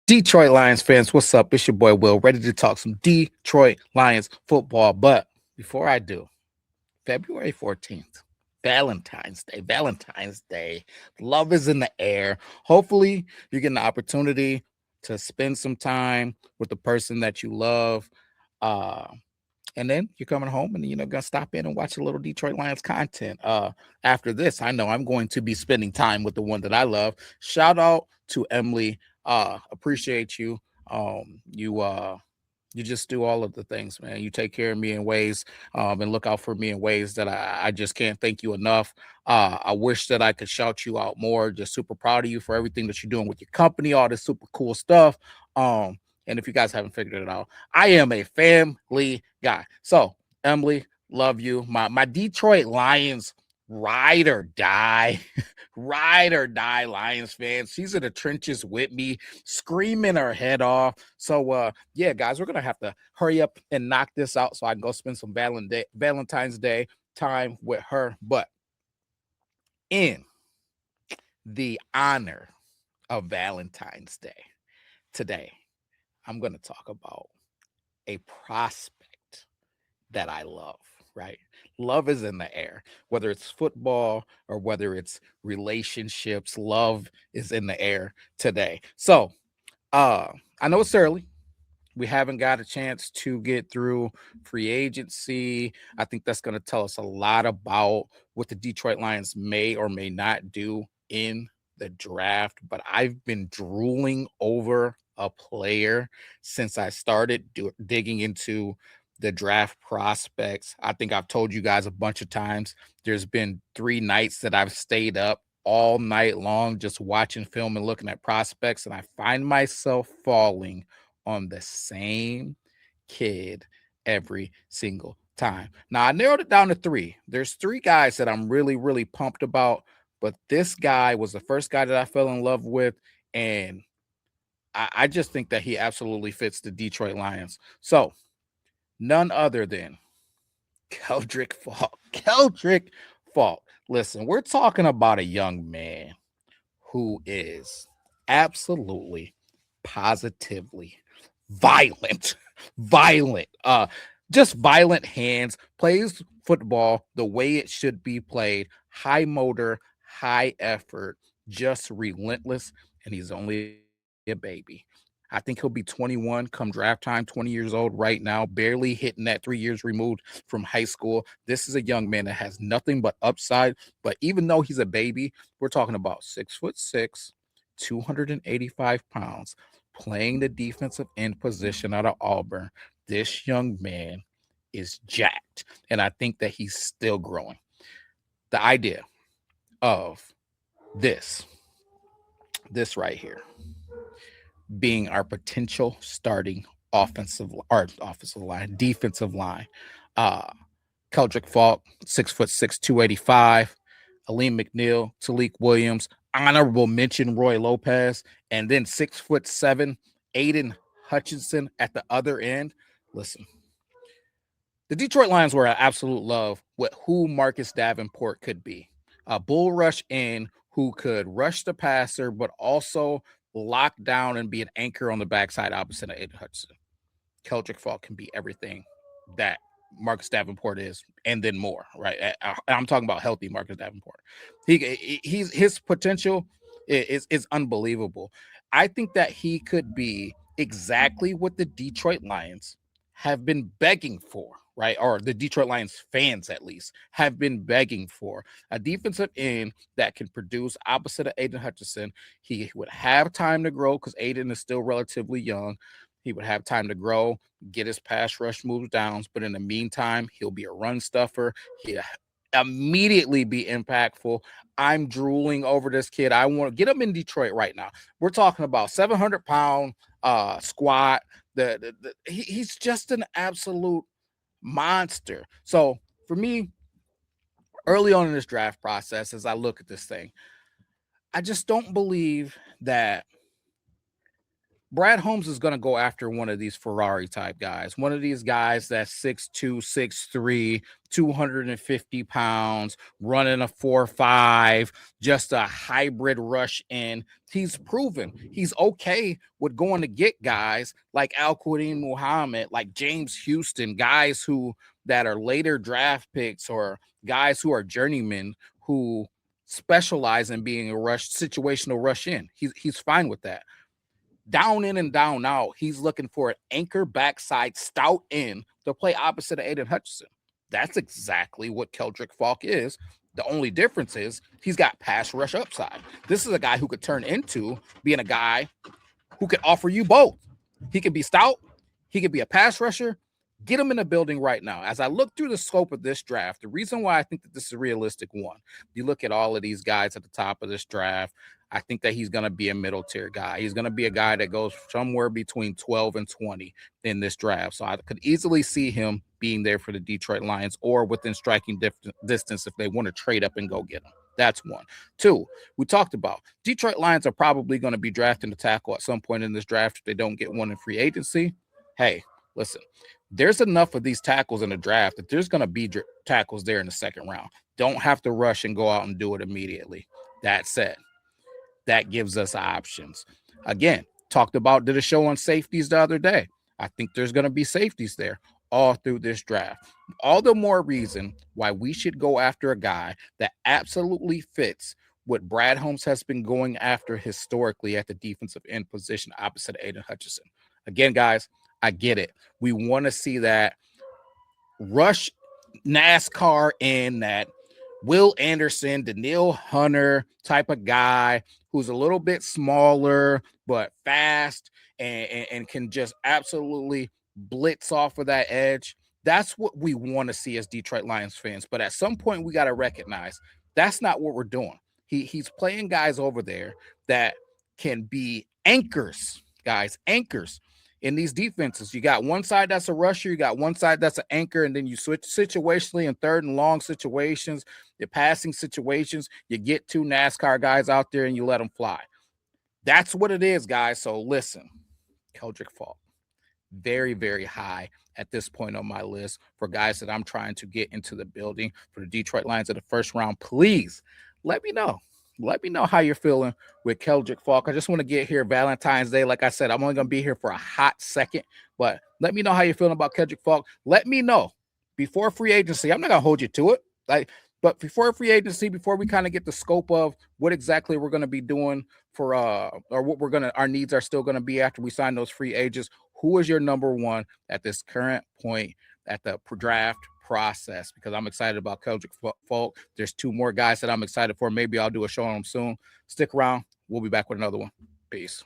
Detroit Lions fans, what's up? It's your boy Will, ready to talk some Detroit Lions football. But before I do, February 14th, Valentine's Day. Love is in the air. Hopefully, you get an opportunity to spend some time with the person that you love. Uh, and then you're coming home and gonna stop in and watch a little Detroit Lions content. After this, I know I'm going to be spending time with the one that I love. Shout out to Emily. Appreciate you. You just do all of the things, man. You take care of me in ways, and look out for me in ways that I just can't thank you enough. I wish that I could shout you out more. Just super proud of you for everything that you're doing with your company, all this super cool stuff. And if you guys haven't figured it out, I am a family guy. So, Emily, love you. My Detroit Lions ride or die, ride or die Lions fans. She's in the trenches with me, screaming her head off. So, yeah, guys, we're gonna have to hurry up and knock this out so I can go spend some Valentine's Day time with her. But in the honor of Valentine's Day today, I'm gonna talk about a prospect that I love, right? Love is in the air, whether it's football or whether it's relationships, love is in the air today. So, I know it's early. We haven't got a chance to get through free agency. I think that's going to tell us a lot about what the Detroit Lions may or may not do in the draft. But I've been drooling over a player since I started digging into the draft prospects. I think I've told you guys a bunch of times. There's been 3 nights that I've stayed up all night long just watching film and looking at prospects, and I find myself falling on the same kid every single time. Now, I narrowed it down to 3. There's 3 guys that I'm really, really pumped about, but this guy was the first guy that I fell in love with, and I just think that he absolutely fits the Detroit Lions. So, none other than Keldrick Faulk. Keldrick Faulk. Listen, we're talking about a young man who is absolutely, positively violent, violent, just violent hands, plays football the way it should be played, high motor, high effort, just relentless, and he's only a baby. I think he'll be 21 come draft time, 20 years old right now, barely hitting that 3 years removed from high school. This is a young man that has nothing but upside. But even though he's a baby, we're talking about 6'6", 285 pounds, playing the defensive end position out of Auburn. This young man is jacked, and I think that he's still growing. The idea of this, this right here, being our potential starting offensive line, defensive line. Uh, Keldrick Faulk, 6'6", 285. Aleem McNeil, Talik Williams, honorable mention Roy Lopez, and then 6'7", Aiden Hutchinson at the other end. Listen, the Detroit Lions were an absolute love with who Marcus Davenport could be. A bull rush in who could rush the passer, but also lock down and be an anchor on the backside opposite of Aiden Hutchinson. Keldrick Faulk can be everything that Marcus Davenport is, and then more. Right? I'm talking about healthy Marcus Davenport. His potential is unbelievable. I think that he could be exactly what the Detroit Lions have been begging for, right? Or the Detroit Lions fans, at least, have been begging for a defensive end that can produce opposite of Aiden Hutchinson. He would have time to grow because Aiden is still relatively young. He would have time to grow, get his pass rush moves down, but in the meantime, he'll be a run stuffer. He'll immediately be impactful. I'm drooling over this kid. I want to get him in Detroit right now. We're talking about 700-pound squat. He's just an absolute monster. So for me, early on in this draft process, as I look at this thing, I just don't believe that Brad Holmes is going to go after one of these Ferrari type guys, one of these guys that's 6'2, 6'3, 250 pounds, running a 4.5, just a hybrid rush in. He's proven he's okay with going to get guys like Al Quadin Muhammad, like James Houston, guys who that are later draft picks or guys who are journeymen who specialize in being a rush situational rush in. He's fine with that. Down in and down out, he's looking for an anchor backside stout in to play opposite of Aiden Hutchinson. That's exactly what Keldrick Faulk is. The only difference is he's got pass rush upside. This is a guy who could turn into being a guy who could offer you both. He could be stout, he could be a pass rusher. Get him in the building right now. As I look through the scope of this draft, the reason why I think that this is a realistic one, you look at all of these guys at the top of this draft, I think that he's going to be a middle tier guy. He's going to be a guy that goes somewhere between 12 and 20 in this draft. So I could easily see him being there for the Detroit Lions or within striking distance if they want to trade up and go get him. That's one. Two, we talked about Detroit Lions are probably going to be drafting a tackle at some point in this draft if they don't get one in free agency. Hey, listen, there's enough of these tackles in the draft that there's going to be tackles there in the second round. Don't have to rush and go out and do it immediately. That said, that gives us options. Again, talked about did a show on safeties the other day. I think there's going to be safeties there all through this draft. All the more reason why we should go after a guy that absolutely fits what Brad Holmes has been going after historically at the defensive end position opposite Aiden Hutchinson. Again, guys, I get it. We want to see that rush NASCAR in that Will Anderson, Daniil Hunter type of guy who's a little bit smaller but fast and can just absolutely blitz off of that edge. That's what we want to see as Detroit Lions fans. But at some point, we got to recognize that's not what we're doing. He's playing guys over there that can be anchors, guys, anchors in these defenses. You got one side that's a rusher, you got one side that's an anchor, and then you switch situationally in third and long situations, the passing situations, you get two NASCAR guys out there and you let them fly. That's what it is, guys. So listen, Keldrick Faulk, very, very high at this point on my list for guys that I'm trying to get into the building for the Detroit Lions in the first round. Please let me know. Let me know how you're feeling with Keldrick Faulk. I just want to get here Valentine's Day. Like I said, I'm only going to be here for a hot second, but let me know how you're feeling about Keldrick Faulk. Let me know before free agency. I'm not going to hold you to it. But before free agency, before we kind of get the scope of what exactly we're going to be doing for or what our needs are still going to be after we sign those free agents, who is your number one at this current point at the draft process? Because I'm excited about Keldrick Faulk. There's two more guys that I'm excited for. Maybe I'll do a show on them soon. Stick around. We'll be back with another one. Peace.